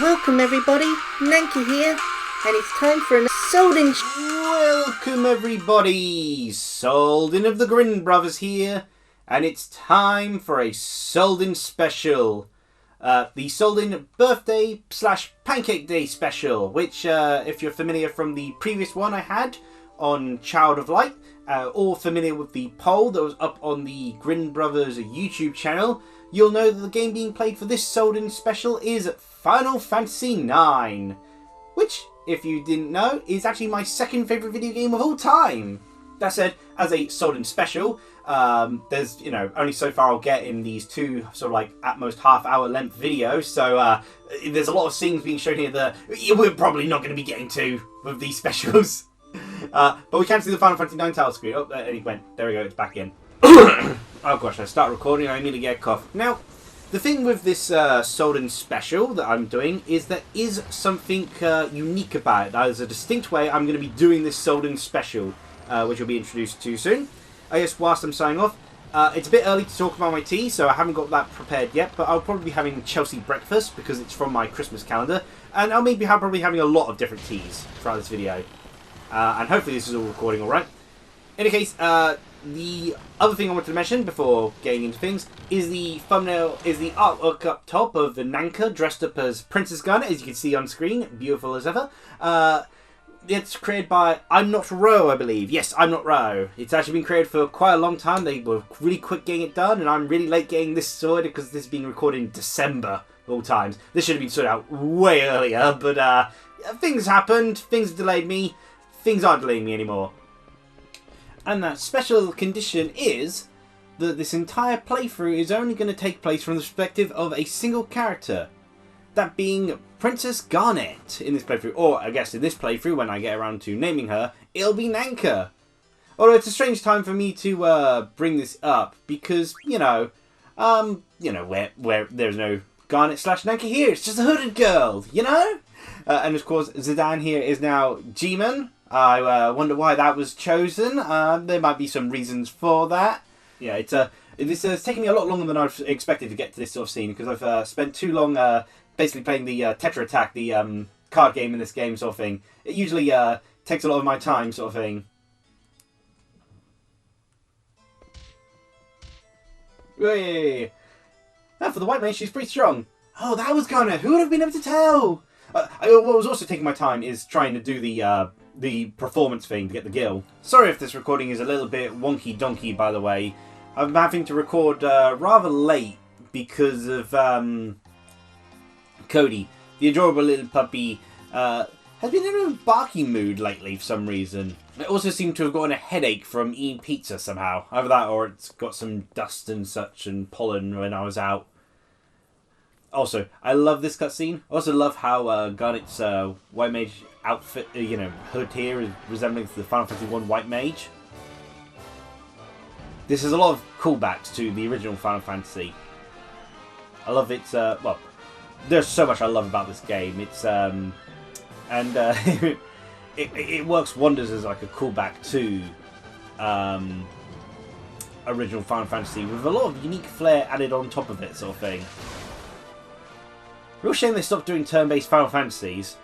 Welcome everybody, Nanka here, and it's time for a Souldin. Welcome everybody, Souldin of the Grin Brothers here, and it's time for a Souldin special. The Souldin birthday / pancake day special, which if you're familiar from the previous one I had on Child of Light, or familiar with the poll that was up on the Grin Brothers YouTube channel, you'll know that the game being played for this Souldin special is Final Fantasy IX, which, if you didn't know, is actually my second favourite video game of all time. That said, as a Souldin special, there's, only so far I'll get in these two sort of like at most half-hour length videos, so there's a lot of scenes being shown here that we're probably not going to be getting to with these specials. But we can see the Final Fantasy IX title screen. Oh, there it went. There we go, it's back in. Oh gosh, I start recording, I need to get a cough. Now, the thing with this Souldin special that I'm doing is there is something unique about it. There's a distinct way I'm going to be doing this Souldin special, which will be introduced to soon. I guess whilst I'm signing off, it's a bit early to talk about my tea, so I haven't got that prepared yet, but I'll probably be having Chelsea breakfast because it's from my Christmas calendar, and I'll maybe probably having a lot of different teas throughout this video. And hopefully this is all recording alright. In any case, the other thing I wanted to mention before getting into things is the thumbnail, is the artwork up top of the Nanka dressed up as Princess Garnet, as you can see on screen, beautiful as ever. It's created by I'm Not Ro, I believe. Yes, I'm Not Ro. It's actually been created for quite a long time. They were really quick getting it done, and I'm really late getting this sorted because this is being recorded in December of all times. This should have been sorted out way earlier, but things happened, things delayed me, things aren't delaying me anymore. And that special condition is that this entire playthrough is only going to take place from the perspective of a single character. That being Princess Garnet in this playthrough. Or, I guess in this playthrough, when I get around to naming her, it'll be Nanka. Although it's a strange time for me to bring this up, because, where there's no Garnet / Nanka here. It's just a hooded girl, and of course, Zidane here is now G-Man. I wonder why that was chosen. There might be some reasons for that. Yeah, it's taken me a lot longer than I've expected to get to this sort of scene, because I've spent too long basically playing the Tetra Attack, the card game in this game sort of thing. It usually takes a lot of my time sort of thing. Hey. Now for the white mage, she's pretty strong. Oh, that was Garnet. Who would have been able to tell? What was also taking my time is trying to do the performance thing to get the gil. Sorry if this recording is a little bit wonky donkey, by the way. I'm having to record rather late because of Cody, the adorable little puppy, has been in a barky mood lately for some reason. I also seem to have gotten a headache from eating pizza somehow. Either that or it's got some dust and such and pollen when I was out. Also, I love this cutscene. I also love how Garnet's white mage outfit, hood here is resembling the Final Fantasy I white mage. This has a lot of callbacks to the original Final Fantasy. I love its, well, there's so much I love about this game. It's, it works wonders as like a callback to original Final Fantasy with a lot of unique flair added on top of it, sort of thing. Real shame they stopped doing turn-based Final Fantasies.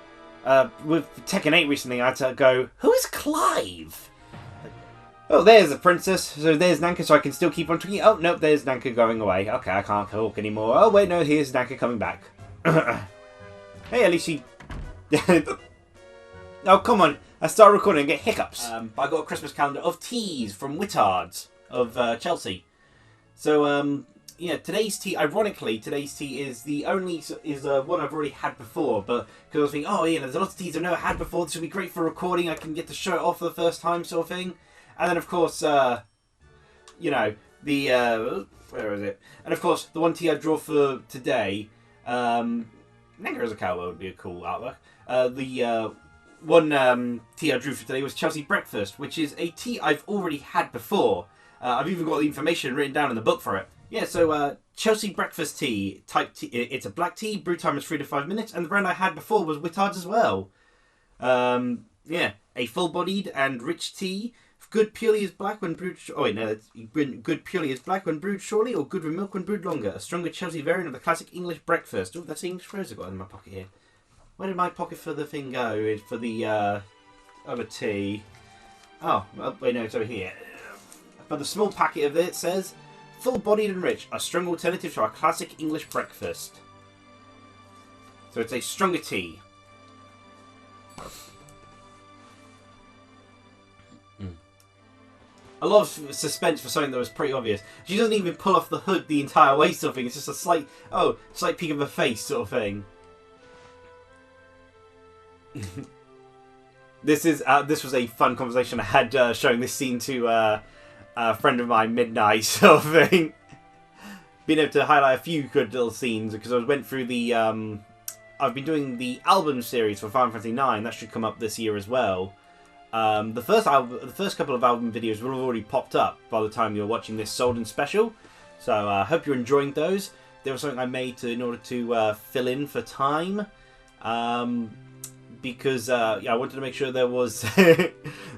With Tekken 8 recently, I had to go, who is Clive? Oh, there's the princess. So there's Nanka, so I can still keep on talking. Oh, nope, there's Nanka going away. Okay, I can't talk anymore. Oh, wait, no, here's Nanka coming back. Hey, at least she... Oh, come on. I start recording and get hiccups. I got a Christmas calendar of teas from Wittards of Chelsea. So, yeah, today's tea, ironically, today's tea is the only, one I've already had before, but because I was thinking, oh yeah, there's a lot of teas I've never had before, this will be great for recording, I can get to show it off for the first time, sort of thing. And then, of course, where is it? And of course, the one tea I draw for today, Nanka as a cowboy would be a cool artwork. The one tea I drew for today was Chelsea Breakfast, which is a tea I've already had before. I've even got the information written down in the book for it. Yeah, so Chelsea Breakfast Tea, type tea, it's a black tea, brew time is 3 to 5 minutes, and the brand I had before was Wittards as well. Yeah, a full-bodied and rich tea Good purely is black when brewed... Oh, wait, no. Good purely is black when brewed shortly, or good with milk when brewed longer. A stronger Chelsea variant of the classic English breakfast. Oh, that's the English phrase I've got in my pocket here. Where did my pocket for the thing go? It's for the other tea. Oh, well, wait, no, it's over here. But the small packet of it says, full-bodied and rich, a strong alternative to our classic English breakfast. So it's a stronger tea. A lot of suspense for something that was pretty obvious. She doesn't even pull off the hood the entire way sort of thing. It's just a slight peek of her face sort of thing. This was a fun conversation I had showing this scene to a friend of mine, Midnight, sort of thing. Being able to highlight a few good little scenes because I went through the... I've been doing the album series for Final Fantasy IX. That should come up this year as well. The first couple of album videos will have already popped up by the time you're watching this Souldin special. So I hope you're enjoying those. They were something I made in order to fill in for time. Because I wanted to make sure there was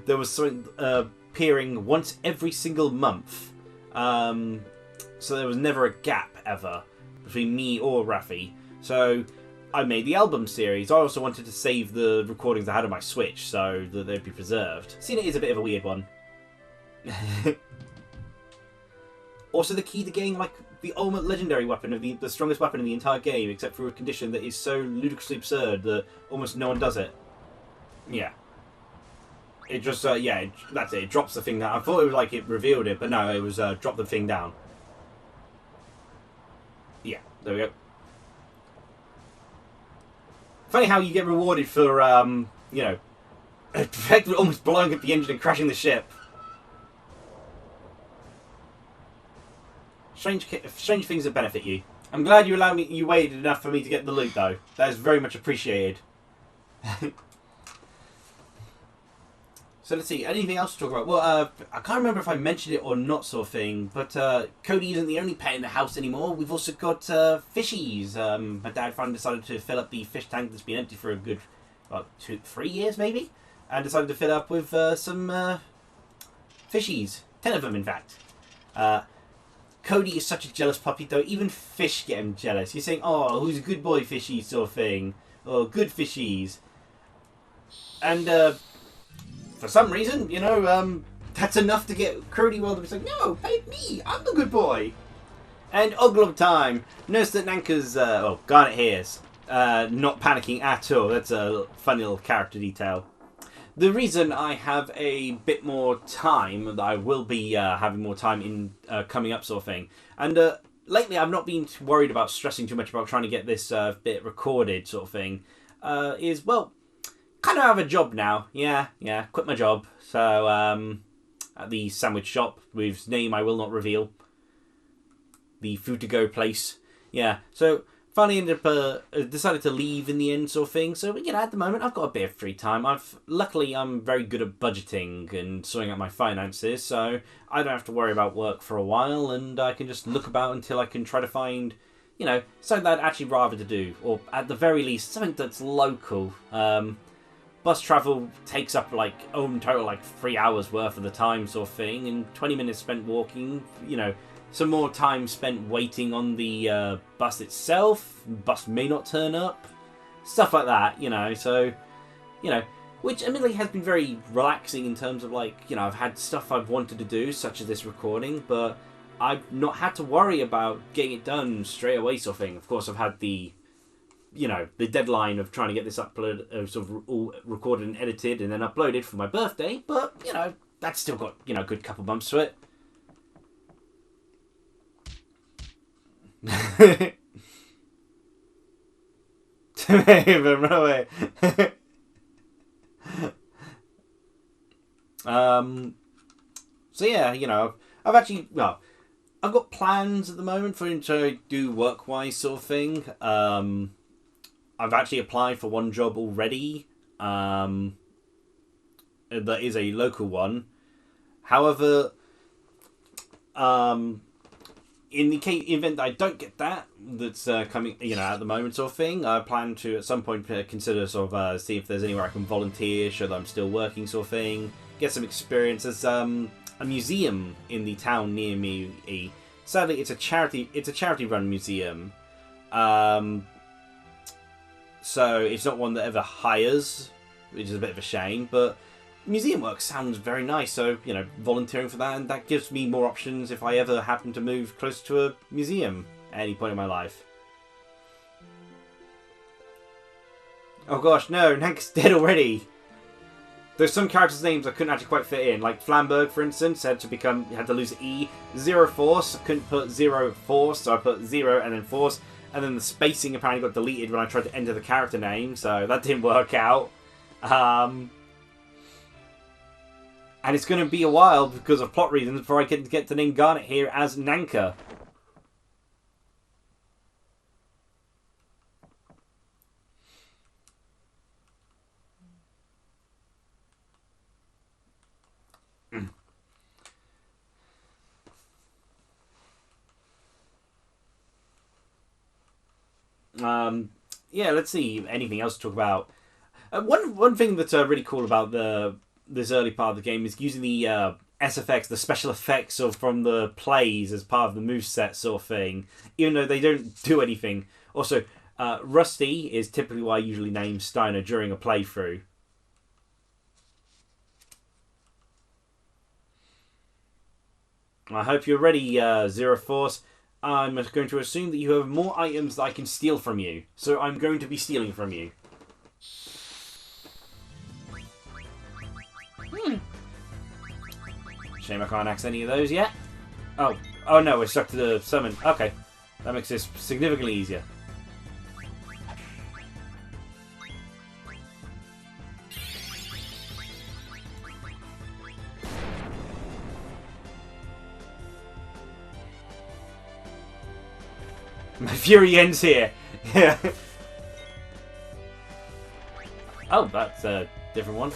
there was something appearing once every single month. So there was never a gap ever between me or Raffi. So I made the album series. I also wanted to save the recordings I had on my Switch so that they'd be preserved. Seeing it is a bit of a weird one. Also, the key to getting like the ultimate legendary weapon of the strongest weapon in the entire game, except for a condition that is so ludicrously absurd that almost no one does it. Yeah. It just that's it. It drops the thing down. I thought it was like it revealed it, but no, it was drop the thing down. Yeah, there we go. Funny how you get rewarded for, effectively almost blowing up the engine and crashing the ship. Strange things that benefit you. I'm glad you waited enough for me to get the loot, though. That is very much appreciated. So let's see, anything else to talk about? Well, I can't remember if I mentioned it or not, sort of thing, but Cody isn't the only pet in the house anymore. We've also got fishies. My dad finally decided to fill up the fish tank that's been empty for a good, 3 years maybe, and decided to fill up with some fishies. 10 of them, in fact. Cody is such a jealous puppy, though. Even fish get him jealous. He's saying, "Oh, who's a good boy, fishy," sort of thing. "Oh, good fishies." And for some reason, that's enough to get Cody World to be like, "No, pay me. I'm the good boy." And ogle of time. Notice that Nanka's, Garnet here's not panicking at all. That's a funny little character detail. The reason I have a bit more time, that I will be having more time in coming up, sort of thing. And lately I've not been worried about stressing too much about trying to get this bit recorded, sort of thing. Is, well, kind of have a job now. Yeah, quit my job. So, at the sandwich shop, whose name I will not reveal. The food-to-go place. Yeah, so finally ended up decided to leave in the end, sort of thing. So, at the moment I've got a bit of free time. Luckily I'm very good at budgeting and sorting out my finances, so I don't have to worry about work for a while, and I can just look about until I can try to find, something that I'd actually rather to do, or at the very least something that's local. Bus travel takes up in total 3 hours worth of the time, sort of thing, and 20 minutes spent walking, some more time spent waiting on the bus itself. Bus may not turn up. Stuff like that, so, which admittedly has been very relaxing in terms of I've had stuff I've wanted to do, such as this recording, but I've not had to worry about getting it done straight away, sort of thing. Of course, I've had the deadline of trying to get this all recorded and edited and then uploaded for my birthday, but, that's still got, a good couple months to it. Run away. So yeah, I've actually, I've got plans at the moment for him to do work-wise, sort of thing. I've actually applied for one job already. That is a local one. However, in the event that I don't get that's coming, at the moment, sort of thing, I plan to at some point consider see if there's anywhere I can volunteer, show that I'm still working, sort of thing. get some experience. There's a museum in the town near me. Sadly, it's a charity-run museum. So it's not one that ever hires, which is a bit of a shame. But museum work sounds very nice. So volunteering for that, and that gives me more options if I ever happen to move close to a museum at any point in my life. Oh gosh, no, Nanka's dead already. There's some characters' names I couldn't actually quite fit in, like Flamberg, for instance, had to lose E. Zero Force, I couldn't put Zero Force, so I put Zero and then Force, and then the spacing apparently got deleted when I tried to enter the character name, so that didn't work out. And it's going to be a while because of plot reasons before I can get to name Garnet here as Nanka. Yeah, let's see. Anything else to talk about? One thing that's really cool about this early part of the game is using the SFX, the special effects from the plays as part of the moveset sort of thing, even though they don't do anything. Also, Rusty is typically what I usually name Steiner during a playthrough. I hope you're ready, Zero Force. I'm going to assume that you have more items that I can steal from you. So I'm going to be stealing from you. Shame I can't access any of those yet. Oh no, we're stuck to the summon. Okay, that makes this significantly easier. My fury ends here. Yeah. Oh, that's a different one.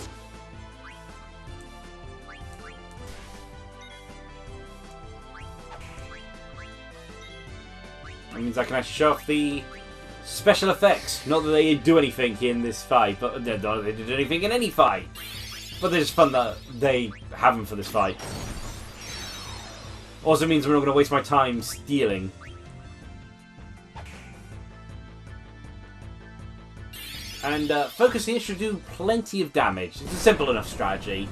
That means I can actually show off the special effects. Not that they do anything in this fight, but not that they did anything in any fight. But they're just fun that they have them for this fight. Also means I'm not going to waste my time stealing. And Focus here should do plenty of damage. It's a simple enough strategy.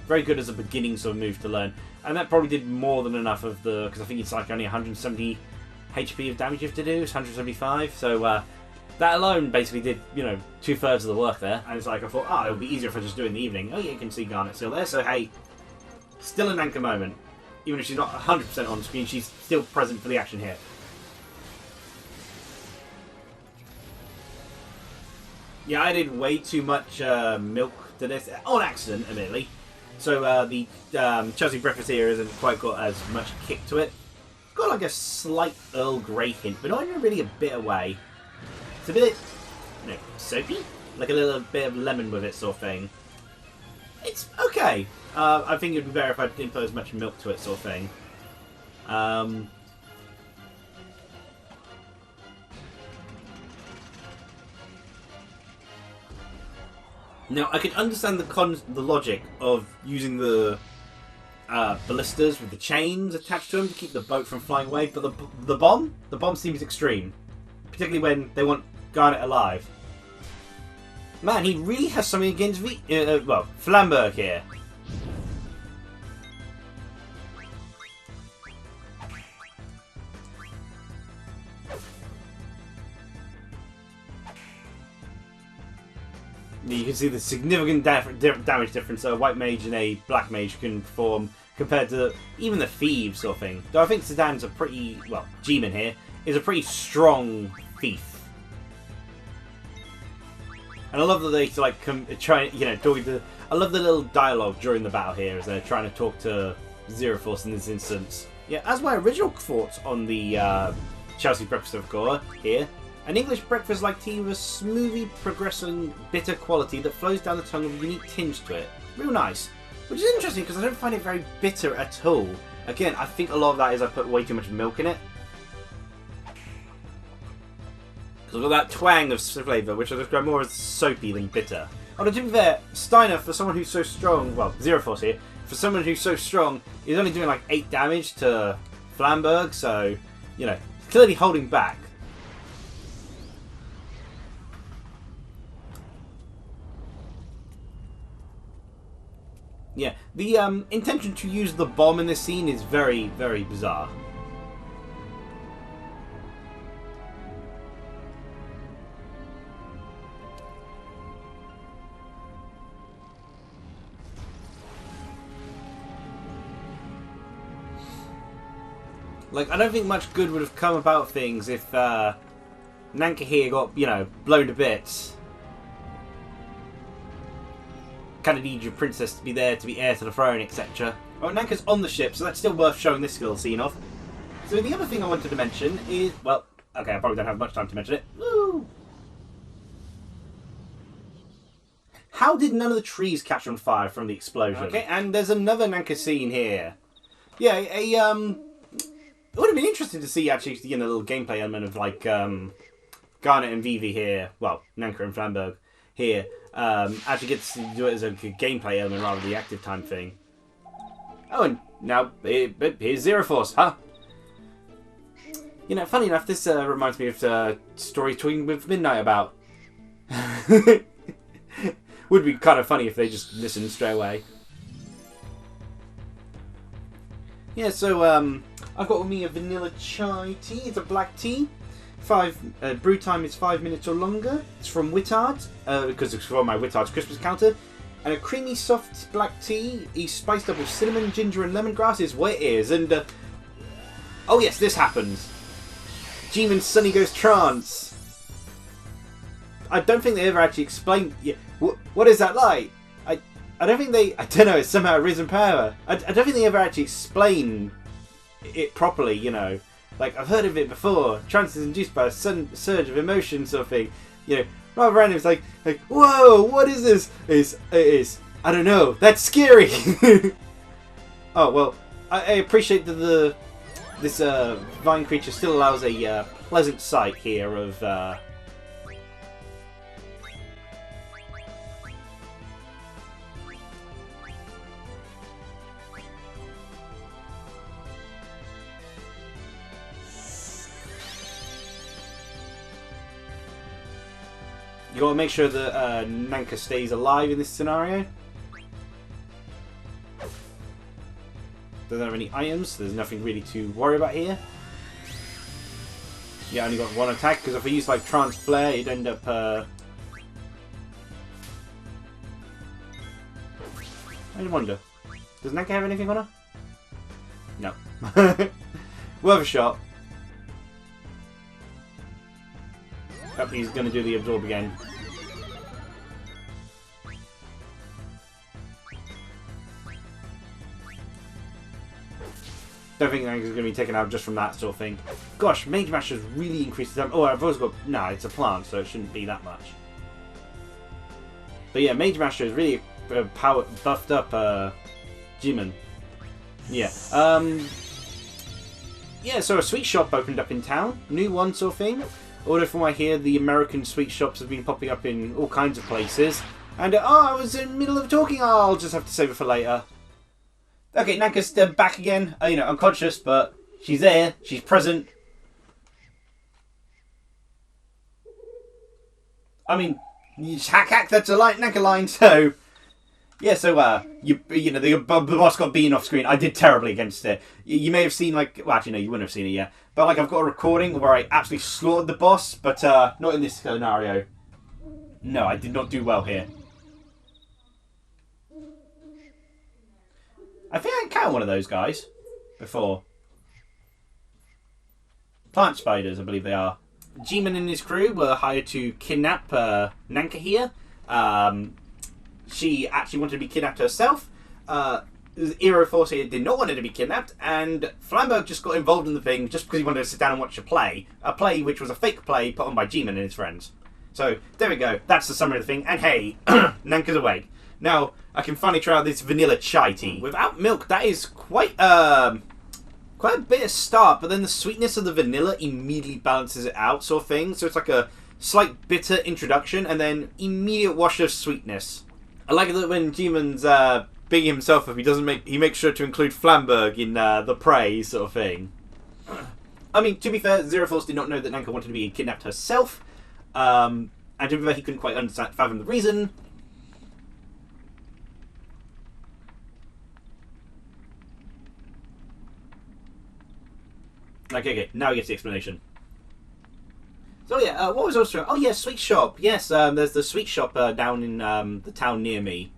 Very good as a beginning sort of move to learn. And that probably did more than enough of the... Because I think it's like only 170 HP of damage you have to do. It's 175. So that alone basically did, 2/3 of the work there. And it's like, I thought, it would be easier if I just do it in the evening. Oh yeah, you can see Garnet still there. So hey, still a Nanka moment. Even if she's not 100% on screen, she's still present for the action here. Yeah, I did way too much milk to this, on accident, admittedly. So the Chelsea breakfast here isn't quite got as much kick to it. It's got like a slight Earl Grey hint, but not even really a bit away. It's a bit, soapy? Like a little bit of lemon with it sort of thing. It's okay. I think it would be better if I didn't put as much milk to it sort of thing. Now, I can understand the logic of using the ballistas with the chains attached to them to keep the boat from flying away, but the bomb seems extreme. Particularly when they want Garnet alive. Man, he really has something against Flamberg here. You can see the significant damage difference that a white mage and a black mage can perform compared to even the thieves sort of thing. Though I think Sedan's a pretty, G-Man here is a pretty strong thief. And I love that they try, I love the little dialogue during the battle here as they're trying to talk to Zero Force in this instance. Yeah, as my original thoughts on the Chelsea breakfast of Gore here. An English breakfast-like tea with a smoothly progressing bitter quality that flows down the tongue with a unique tinge to it. Real nice. Which is interesting because I don't find it very bitter at all. Again, I think a lot of that is I put way too much milk in it. Because I've got that twang of flavour, which I describe more as soapy than bitter. Although to be fair, Steiner, for someone who's so strong, well, Zero Force here, for someone who's so strong, is only doing like 8 damage to Flamberg, so, you know, clearly holding back. Yeah, the intention to use the bomb in this scene is very, very bizarre. Like, I don't think much good would have come about things if Nanka here got, you know, blown to bits. Kind of need your princess to be there to be heir to the throne, etc. Well, Nanka's on the ship, so that's still worth showing this skill scene off. So the other thing I wanted to mention is, well, okay, I probably don't have much time to mention it. Woo! How did none of the trees catch on fire from the explosion? Okay, and there's another Nanka scene here. Yeah, it would have been interesting to see actually, you know, a little gameplay element of like Garnet and Vivi here. Well, Nanka and Flamberg here. Actually get to do it as a gameplay element rather than the active time thing. Oh, and now here's Zero Force, huh? You know, funny enough, this reminds me of the story Tweeting with Midnight about. Would be kind of funny if they just listened straight away. Yeah, so I've got with me a vanilla chai tea. It's a black tea. Brew time is 5 minutes or longer. It's from Wittard, because it's from my Wittard's Christmas counter. And a creamy, soft black tea is spiced up with cinnamon, ginger, and lemongrass is what it is. And, oh yes, this happens. G-Man Sunny goes trance. I don't think they ever actually explained... Yeah, what is that like? I don't think they... I don't know, it's somehow risen power. I don't think they ever actually explain it properly, you know. Like, I've heard of it before. Trance is induced by a sudden surge of emotion sort of thing. You know, rather random. It's like, whoa, what is this? It is, I don't know. That's scary. Oh, well, I appreciate that this vine creature still allows a pleasant sight here of... You gotta make sure that Nanka stays alive in this scenario. Doesn't have any items, so there's nothing really to worry about here. Yeah, only got one attack, because if I use like Trance Flare, it'd end up... I wonder. Does Nanka have anything on her? No. Worth a shot. Hope he's going to do the absorb again. Don't think Nanka's going to be taken out just from that sort of thing. Gosh, Mage Masher's really increased the damage. Oh, I've also got... Nah, it's a plant, so it shouldn't be that much. But yeah, Mage Masher is really buffed up G-Man. Yeah. Yeah, so a sweet shop opened up in town. New one sort of thing. Although from what I hear, the American sweet shops have been popping up in all kinds of places. And, I was in the middle of talking. Oh, I'll just have to save it for later. Okay, Nanka's back again. You know, unconscious, but she's there. She's present. I mean, hack, that's a Nanka line, so... Yeah, so, you know, the boss got beaten off screen. I did terribly against it. You may have seen, like... Well, actually, no, you wouldn't have seen it yet. But, like, I've got a recording where I absolutely slaughtered the boss, but, not in this scenario. No, I did not do well here. I think I encountered one of those guys before. Plant spiders, I believe they are. G-Man and his crew were hired to kidnap Nanka here. She actually wanted to be kidnapped herself. Zero Force here did not want her to be kidnapped, and Flamberg just got involved in the thing just because he wanted to sit down and watch a play. A play which was a fake play put on by G-Man and his friends. So, there we go. That's the summary of the thing. And hey, Nanka's awake. Now, I can finally try out this vanilla chai tea. Without milk, that is quite a bit of start, but then the sweetness of the vanilla immediately balances it out, sort of thing. So it's like a slight bitter introduction, and then immediate wash of sweetness. I like that when Jimin's bigging himself up, he makes sure to include Flamberg in the prey sort of thing. I mean, to be fair, Zero Force did not know that Nanka wanted to be kidnapped herself, and to be fair, he couldn't quite fathom the reason. Okay, now we get the explanation. So yeah, what was also... Oh yeah, sweet shop. Yes, there's the sweet shop down in the town near me.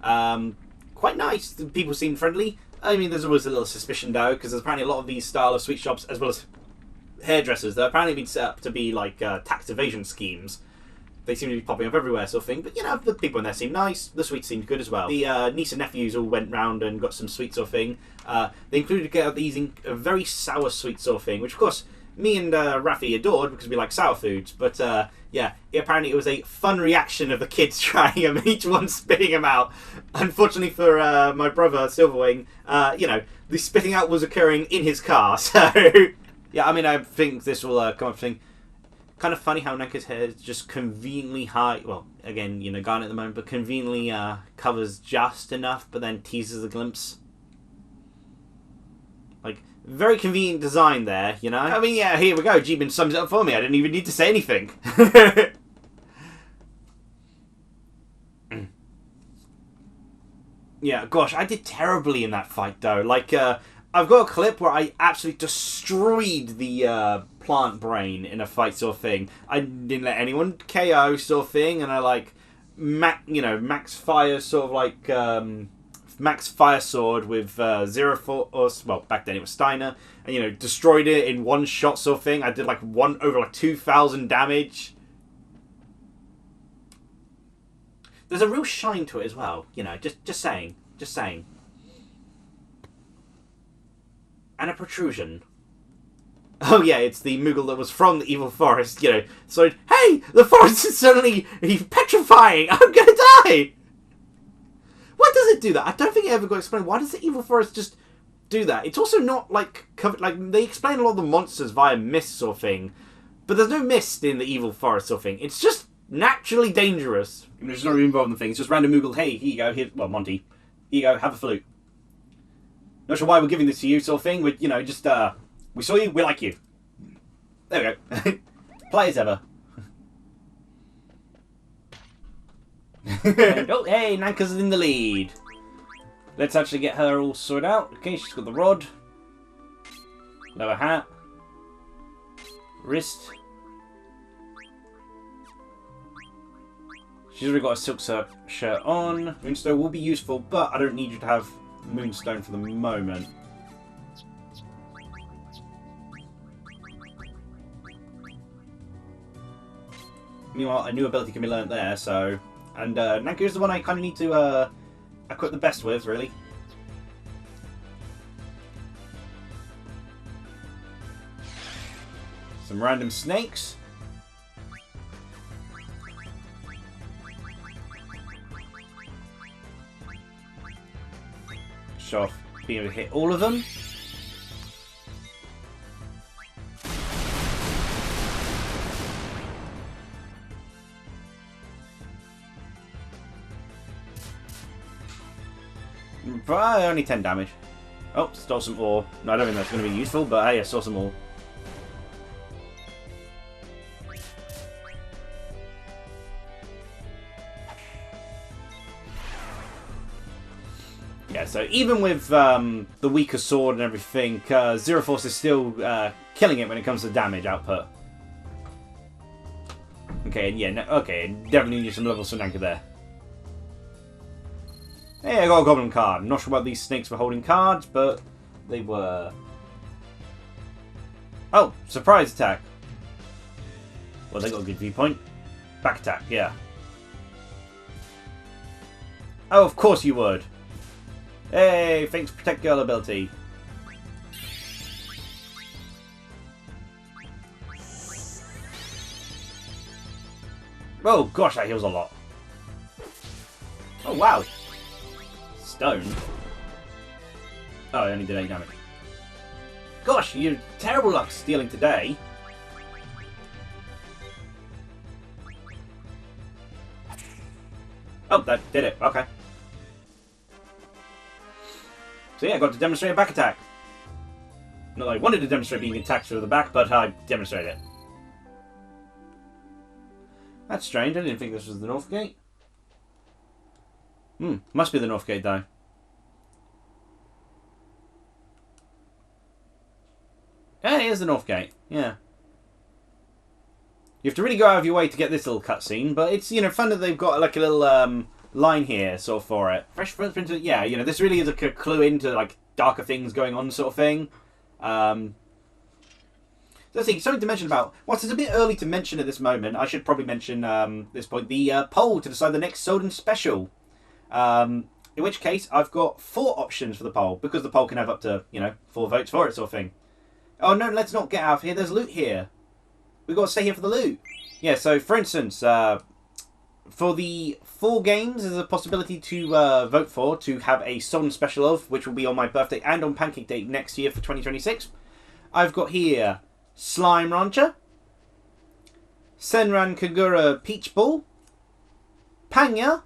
Quite nice. The people seem friendly. I mean, there's always a little suspicion though, because there's apparently a lot of these style of sweet shops, as well as hairdressers, they're apparently been set up to be like tax evasion schemes. They seem to be popping up everywhere, sort of thing. But you know, the people in there seem nice. The sweets seemed good as well. The niece and nephews all went round and got some sweets, sort of thing. They included these a very sour sweet, sort of thing, which of course me and Rafi adored because we like sour foods. But yeah, apparently it was a fun reaction of the kids trying them, each one spitting them out. Unfortunately for my brother Silverwing, you know, the spitting out was occurring in his car. So yeah, I mean, I think this will come up thing. Kind of funny how Nanka's hair is just conveniently high. Well, again, you know, gone at the moment, but conveniently covers just enough, but then teases a glimpse. Like, very convenient design there, you know? I mean, yeah, here we go. Jimin sums it up for me. I didn't even need to say anything. Yeah, gosh, I did terribly in that fight, though. Like, I've got a clip where I absolutely destroyed the plant brain in a fight, sort of thing. I didn't let anyone KO, sort of thing, and I like max fire, sort of like max fire sword with Zero Force. Well, back then it was Steiner, and you know, destroyed it in one shot, sort of thing. I did like over 2,000 damage. There's a real shine to it as well, you know. Just saying. And a protrusion. Oh yeah, it's the Moogle that was from the evil forest, you know. So, hey, the forest is suddenly petrifying. I'm gonna die. Why does it do that? I don't think it ever got explained. Why does the evil forest just do that? It's also not like covered. Like they explain a lot of the monsters via mist, sort of thing, but there's no mist in the evil forest, sort of thing. It's just naturally dangerous. I mean, it's not even involved in the thing. It's just random Moogle. Hey, here you go. Here, well, Monty, here you go. Have a flute. Not sure why we're giving this to you, sort of thing. We, you know, just we saw you. We like you. There we go. Play as ever. And, oh, hey, Nanka's in the lead. Let's actually get her all sorted out. Okay, she's got the rod. Lower hat. Wrist. She's already got a silk shirt on. Moonstone will be useful, but I don't need you to have Moonstone for the moment. Meanwhile, a new ability can be learnt there, so... And Nanka is the one I kind of need to equip the best with, really. Some random snakes. Show off being able to hit all of them. But only 10 damage. Oh, stole some ore. No, I don't think that's going to be useful, but hey, I stole some ore. Yeah, so even with the weaker sword and everything, Zero Force is still killing it when it comes to damage output. Okay, yeah, no, okay, definitely need some levels for Nanka there. Hey, I got a goblin card. I'm not sure about these snakes were holding cards, but they were. Oh, surprise attack. Well, they got a good viewpoint. Back attack, yeah. Oh, of course you would. Hey, thanks, protect girl ability. Oh gosh, that heals a lot. Oh wow. Stone. Oh, I only did 8 damage. Gosh, you're terrible luck stealing today. Oh, that did it. Okay. So yeah, I got to demonstrate a back attack. Not that I wanted to demonstrate being attacked through the back, but I demonstrated it. That's strange. I didn't think this was the North Gate. Must be the North Gate, though. Yeah, here's the North Gate. Yeah. You have to really go out of your way to get this little cutscene, but it's, you know, fun that they've got like a little line here sort of for it. Fresh footprint. Yeah, you know, this really is a clue into like darker things going on, sort of thing. So I think something to mention about. Whilst it's a bit early to mention at this moment, I should probably mention this point the poll to decide the next Souldin special. In which case, I've got 4 options for the poll because the poll can have up to 4 votes for it, sort of thing. Oh no, let's not get out of here. There's loot here. We've got to stay here for the loot. Yeah, so for instance, for the 4 games, there's a possibility to vote for to have a Souldin special of, which will be on my birthday and on Pancake Day next year for 2026. I've got here Slime Rancher, Senran Kagura Peach Ball, Panya,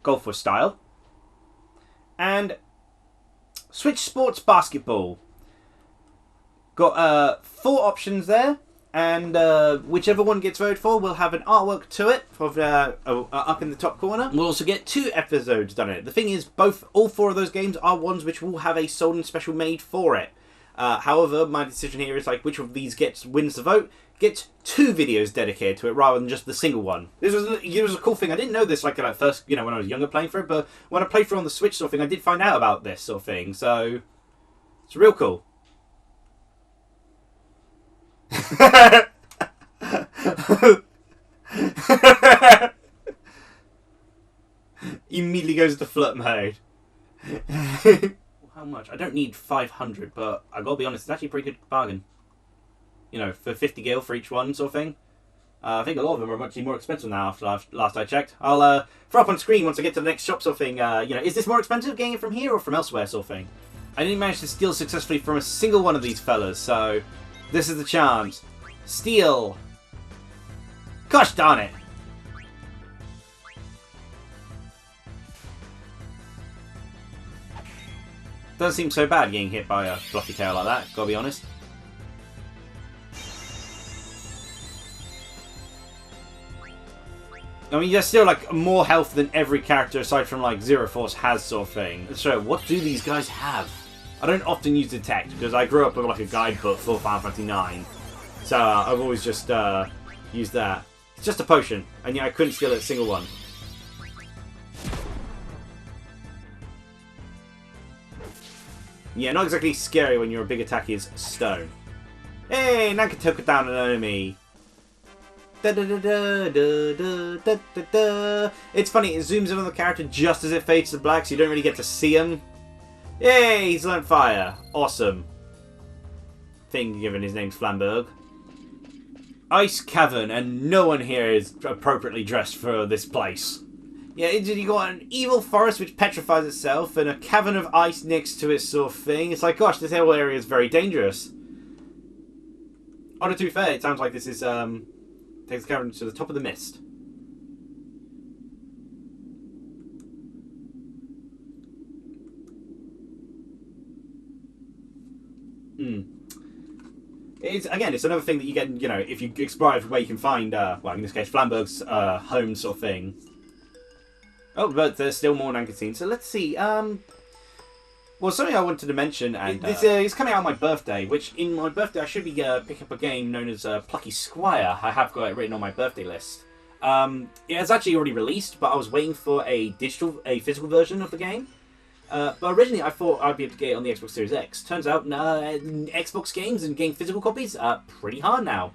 Golf with Style, and Switch Sports Basketball. Got 4 options there, and whichever one gets voted for will have an artwork to it up in the top corner. We'll also get 2 episodes done in it. The thing is, all 4 of those games are ones which will have a Souldin special made for it. However, my decision here is like which of these wins the vote. Gets 2 videos dedicated to it rather than just the single one. It was a cool thing. I didn't know this like at first, when I was younger playing for it, but when I played for it on the Switch sort of thing, I did find out about this sort of thing. So it's real cool. Immediately goes to flirt mode. How much? I don't need 500, but I gotta be honest, it's actually a pretty good bargain. For 50 gil for each one, sort of thing. I think a lot of them are much more expensive now after last I checked. I'll throw up on screen once I get to the next shop, sort of thing. Is this more expensive getting it from here or from elsewhere, sort of thing? I didn't manage to steal successfully from a single one of these fellas, so this is the chance. Steal. Gosh darn it. Doesn't seem so bad getting hit by a fluffy tail like that, gotta be honest. I mean, there's still like more health than every character aside from like Zero Force has, sort of thing. So, what do these guys have? I don't often use Detect because I grew up with like a guidebook for Final Fantasy IX. So I've always just used that. It's just a potion, and yeah, I couldn't steal a single one. Yeah, not exactly scary when your big attack is stone. Hey, Nanka took down an enemy. Da, da, da, da, da, da, da, da. It's funny, it zooms in on the character just as it fades to black, so you don't really get to see him. Yay, he's learned fire. Awesome. Thing given his name's Flamberg. Ice cavern, and no one here is appropriately dressed for this place. Yeah, you got an evil forest which petrifies itself, and a cavern of ice next to it, sort of thing. It's like, gosh, this whole area is very dangerous. On to be fair, it sounds like this is takes the cavern to the top of the mist. It's another thing that you get, if you explore where you can find, well, in this case, Flamberg's home, sort of thing. Oh, but there's still more Nanka scenes. So let's see. Well, something I wanted to mention, and this is coming out on my birthday, which in my birthday I should be picking up a game known as Plucky Squire. I have got it written on my birthday list. It has actually already released, but I was waiting for a physical version of the game. But originally I thought I'd be able to get it on the Xbox Series X. Turns out, Xbox games and getting physical copies are pretty hard now.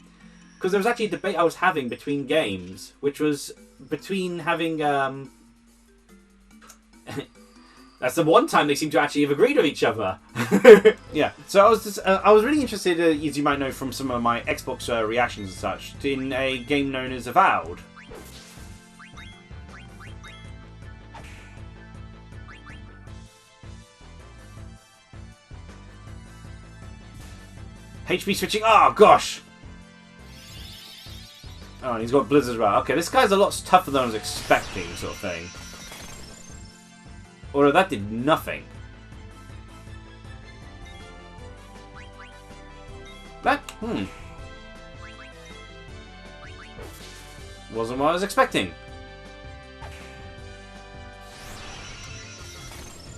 Because there was actually a debate I was having between games, which was between having... That's the one time they seem to actually have agreed with each other. Yeah, so I was really interested, as you might know from some of my Xbox reactions and such, in a game known as Avowed. HP switching. Oh gosh. Oh, and he's got Blizz as well. Okay, this guy's a lot tougher than I was expecting, sort of thing. Although that did nothing. That, wasn't what I was expecting.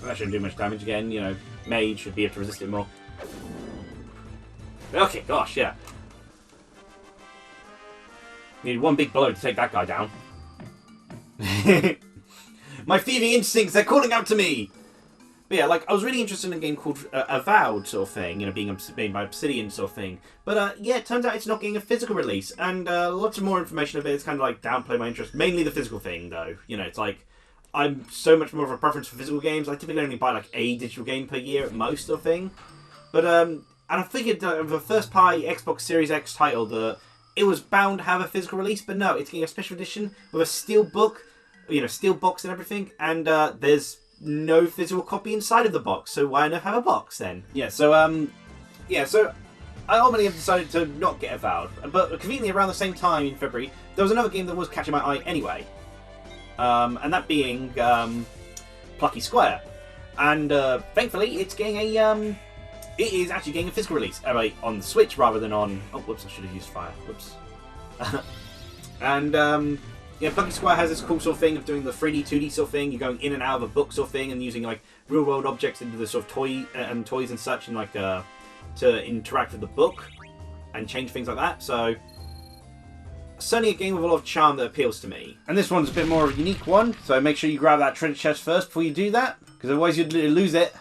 That shouldn't do much damage again, you know. Mage should be able to resist it more. Okay, gosh, yeah. Need one big blow to take that guy down. My thieving instincts, they're calling out to me! But yeah, like, I was really interested in a game called Avowed, sort of thing, you know, being made by Obsidian, sort of thing. But, yeah, it turns out it's not getting a physical release, and lots of more information of it. It's kind of like downplay my interest. Mainly the physical thing, though. You know, it's like, I'm so much more of a preference for physical games. I typically only buy, like, a digital game per year at most, sort of thing. But, and I figured the first-party Xbox Series X title, it was bound to have a physical release, but no, it's getting a special edition with a steel book, you know, steel box and everything, and there's no physical copy inside of the box, so why not have a box then? Yeah, so I ultimately have decided to not get Avowed, but conveniently around the same time in February, there was another game that was catching my eye anyway, and that being Plucky Square, and thankfully it's getting a it is actually getting a physical release on the Switch rather than on. Oh, whoops! I should have used fire. Whoops. And yeah, Plucky Square has this cool sort of thing of doing the 3D, 2D sort of thing. You're going in and out of a book sort of thing, and using like real world objects into the sort of toys and such, and like to interact with the book and change things like that. So certainly a game with a lot of charm that appeals to me. And this one's a bit more of a unique one, so make sure you grab that treasure chest first before you do that, because otherwise you'd lose it.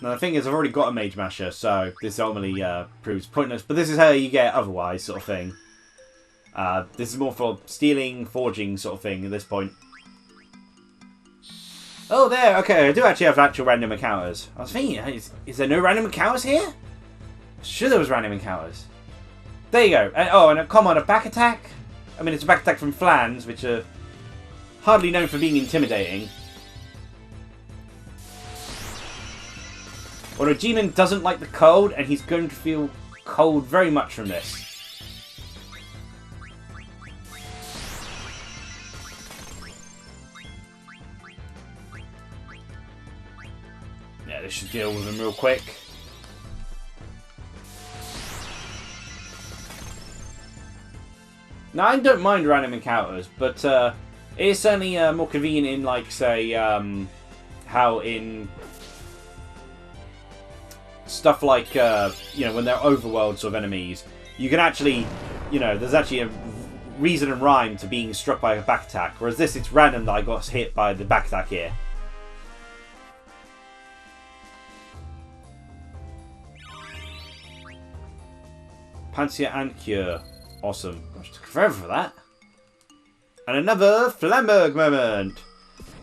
Now the thing is, I've already got a Mage Masher, so this ultimately proves pointless. But this is how you get otherwise, sort of thing. This is more for stealing, forging, sort of thing at this point. Oh, there. Okay, I do actually have actual random encounters. I was thinking, is there no random encounters here? Sure, there was random encounters. There you go. Oh, and come on, a back attack. I mean, it's a back attack from Flans, which are hardly known for being intimidating. Although G-Man doesn't like the cold, and he's going to feel cold very much from this. Yeah, this should deal with him real quick. Now, I don't mind random encounters, but it is certainly more convenient in, like, say, how in stuff like, you know, when they're overworld sort of enemies, you can actually, you know, there's actually a reason and rhyme to being struck by a back attack, whereas this, it's random that I got hit by the back attack here. Pansia and Cure. Awesome. Gosh, took forever for that. And another Flamberg moment!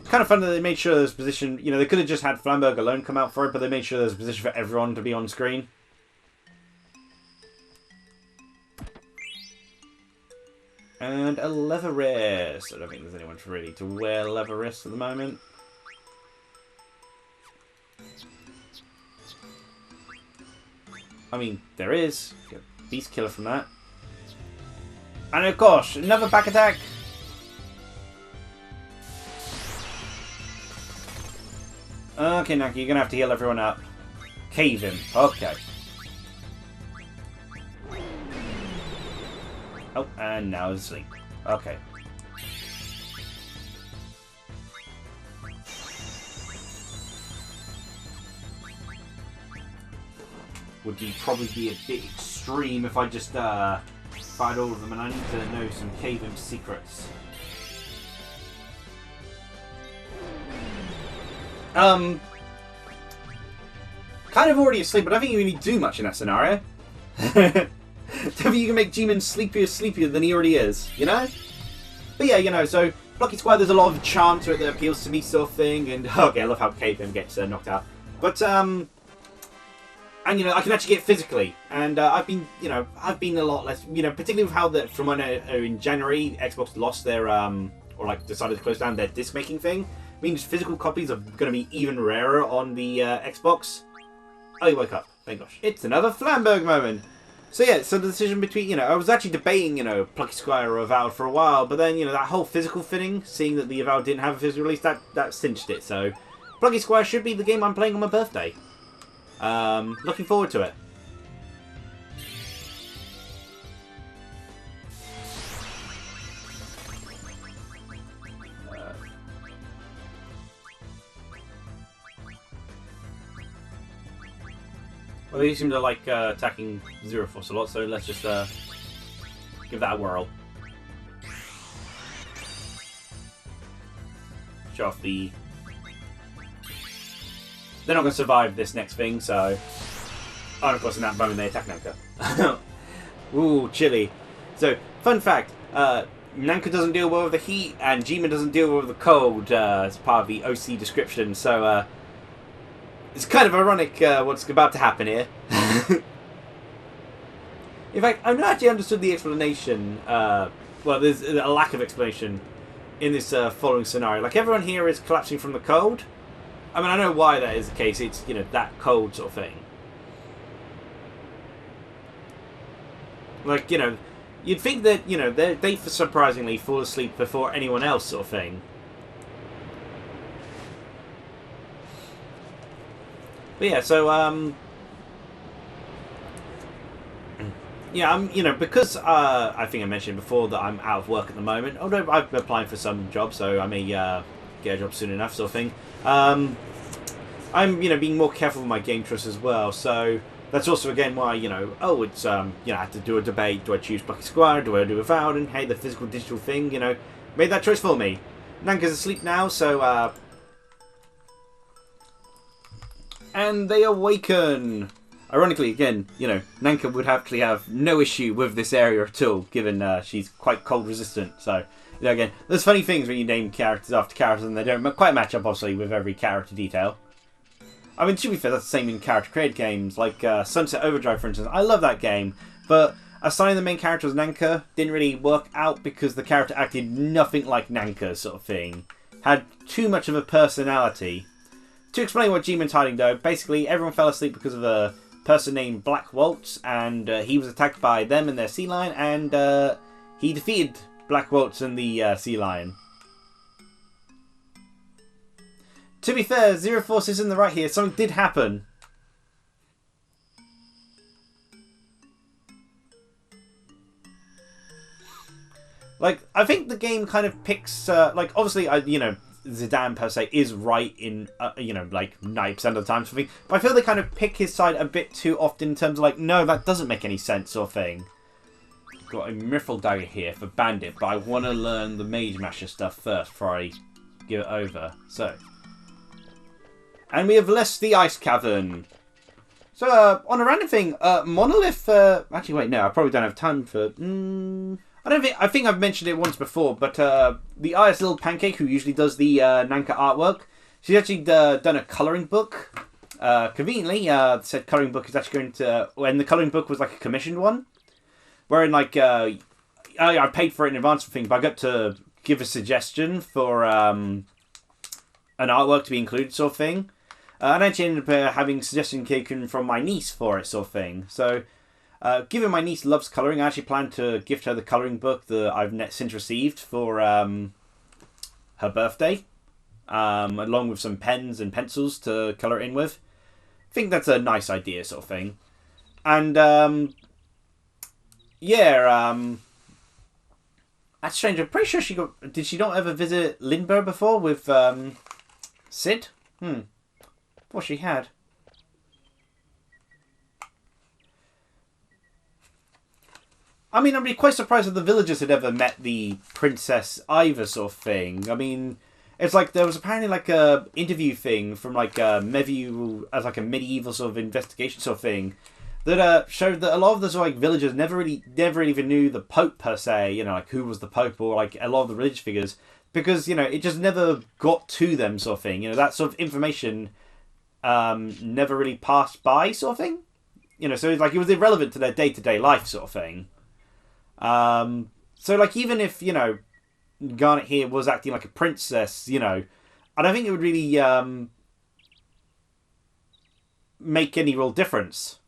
Kind of fun that they made sure there's a position, you know, they could have just had Flamberg alone come out for it, but they made sure there's a position for everyone to be on screen. And a leather wrist. I don't think there's anyone really to wear leather wrists at the moment. I mean, there is. Get Beast Killer from that. And of course, another back attack. Okay, Nanka, you're going to have to heal everyone up. Cave him. Okay. Oh, and now he's asleep. Okay. Would probably be a bit extreme if I just fired all of them, and I need to know some Cave Imp secrets. Kind of already asleep, but I don't think you really do much in that scenario. Don't think you can make G-Man sleepier than he already is, you know? But yeah, you know, so Plucky Square, there's a lot of charm to it that appeals to me, sort of thing, and okay, I love how Cave Imp gets knocked out. But, and you know, I can actually get physically, and I've been a lot less, you know, particularly with how that, from when in January, Xbox lost their, or like decided to close down their disc making thing. Means physical copies are going to be even rarer on the Xbox. Oh, you woke up. thank gosh. It's another Flamberg moment. So yeah, so the decision between, I was actually debating, Plucky Squire or Avowed for a while, but then, that whole physical fitting, seeing that the Avowed didn't have a physical release, that cinched it. So Plucky Squire should be the game I'm playing on my birthday. Looking forward to it. Well, they seem to like attacking Zero Force a lot, so let's just give that a whirl. Show off the... They're not going to survive this next thing, so... Oh, and of course in that moment they attack Nanka. Ooh, chilly. So, fun fact, Nanka doesn't deal well with the heat, and Jima doesn't deal well with the cold as part of the OC description, so... It's kind of ironic what's about to happen here. In fact, I've not actually understood the explanation. Well, there's a lack of explanation in this following scenario. Like, everyone here is collapsing from the cold. I mean, I know why that is the case. It's, that cold sort of thing. Like, you'd think that, they surprisingly fall asleep before anyone else sort of thing. But yeah, so, yeah, I'm, because I think I mentioned before that I'm out of work at the moment, although I've been applying for some jobs, so I may get a job soon enough, sort of thing. I'm, being more careful with my game choice as well, so that's also, again, why, it's, I have to do a debate. Do I choose Plucky Squire? Do I do Avowed? And, hey, the physical digital thing, made that choice for me. Nanka's asleep now, so, and they awaken! Ironically, again, Nanka would actually have no issue with this area at all, given she's quite cold resistant. So, again, there's funny things when you name characters after characters and they don't quite match up, obviously, with every character detail. I mean, to be fair, that's the same in character-created games, like Sunset Overdrive, for instance. I love that game, but assigning the main character as Nanka didn't really work out because the character acted nothing like Nanka, sort of thing. Had too much of a personality. To explain what G-Man's hiding, though, basically everyone fell asleep because of a person named Black Waltz, and he was attacked by them and their sea lion, and he defeated Black Waltz and the sea lion. To be fair, Zero Force is in the right here. Something did happen. Like, I think the game kind of picks, like, obviously, Zidane per se is right in, like 90% of the time, sort of thing. But I feel they kind of pick his side a bit too often in terms of like, no, that doesn't make any sense, sort of thing. Got a Mithril Dagger here for Bandit, but I want to learn the Mage Masher stuff first before I give it over. So, and we have left the Ice Cavern. So, on a random thing, Monolith. Actually, wait, no, I probably don't have time for. I think I've mentioned it once before, but the ISL Pancake, who usually does the Nanka artwork, she's actually done a colouring book. Conveniently, said colouring book is actually going to... And the colouring book was like a commissioned one, wherein like I paid for it in advance for things, but I got to give a suggestion for an artwork to be included, sort of thing. And I actually ended up having suggestion taken from my niece for it, sort of thing. So... given my niece loves colouring, I actually plan to gift her the colouring book that I've since received for her birthday, along with some pens and pencils to colour it in with. I think that's a nice idea, sort of thing. And, that's strange. I'm pretty sure did she not ever visit Lindbergh before with Sid? Thought she had. I mean, I'd be quite surprised if the villagers had ever met the princess either, sort of thing. I mean, it's like there was apparently like a interview thing from like medieval, as like a medieval sort of investigation sort of thing, that showed that a lot of the sort of like villagers never even knew the Pope per se. Like who was the Pope, or like a lot of the religious figures, because it just never got to them, sort of thing. That sort of information never really passed by, sort of thing. So it's like it was irrelevant to their day-to-day life, sort of thing. So like even if Garnet here was acting like a princess, I don't think it would really make any real difference.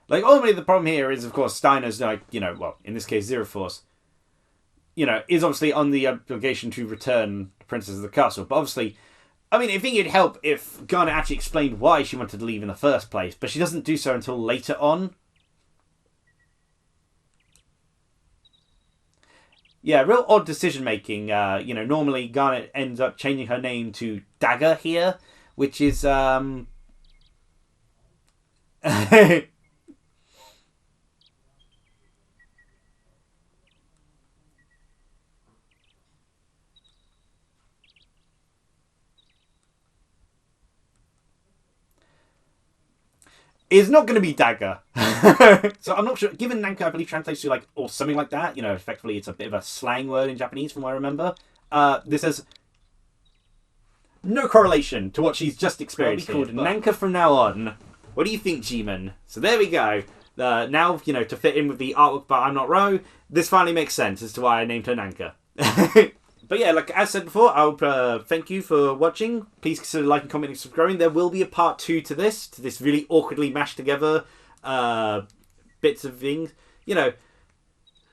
Like, ultimately, the problem here is, of course, Steiner's, like, you know, well, in this case, Zero Force, you know, is obviously on the obligation to return the Princess of the Castle. But obviously, I mean, I think it'd help if Garnet actually explained why she wanted to leave in the first place, but she doesn't do so until later on. Yeah, real odd decision making. You know, normally Garnet ends up changing her name to Dagger here, which is is not going to be Dagger. So I'm not sure. Given Nanka, I believe, translates to like, or something like that. You know, effectively, it's a bit of a slang word in Japanese, from what I remember. This has no correlation to what she's just experienced. Called Nanka from now on. What do you think, G-Man? So there we go. Now, you know, to fit in with the artwork by I'm Not Ro, this finally makes sense as to why I named her Nanka. But yeah, like as said before, I'll thank you for watching. Please consider liking, commenting, subscribing. There will be a part 2 to this really awkwardly mashed together bits of things. You know,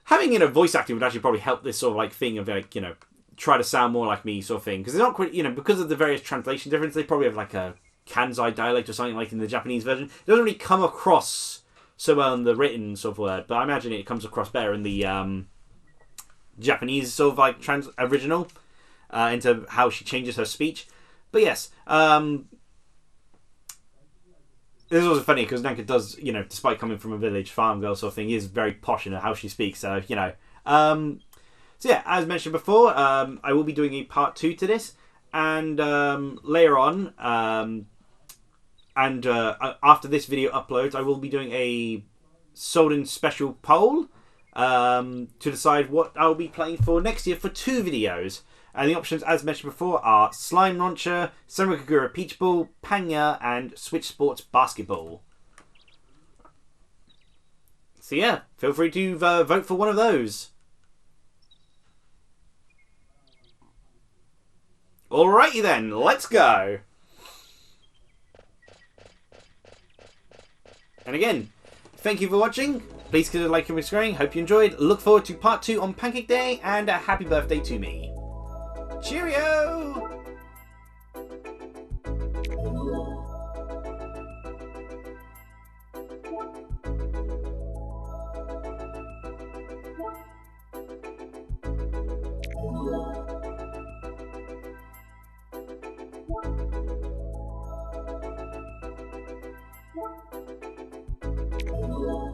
having, you know, voice acting would actually probably help this sort of like thing of like, you know, try to sound more like me sort of thing. Because they're not quite, you know, because of the various translation differences, they probably have like a Kansai dialect or something like in the Japanese version. It doesn't really come across so well in the written sort of word, but I imagine it comes across better in the Japanese sort of like original into how she changes her speech. But yes, this was funny because Nanka does, you know, despite coming from a village farm girl sort of thing, is very posh in how she speaks. So, you know, so yeah, as mentioned before, I will be doing a part 2 to this, and later on, and after this video uploads, I will be doing a Souldin special poll to decide what I'll be playing for next year for 2 videos. And the options, as mentioned before, are Slime Launcher, Samurai Kagura Peach Ball, Panya, and Switch Sports Basketball. So yeah, feel free to vote for one of those. Alrighty then, let's go. And again, thank you for watching. Please consider liking and subscribing. Hope you enjoyed. Look forward to part 2 on Pancake Day, and a happy birthday to me. Cheerio!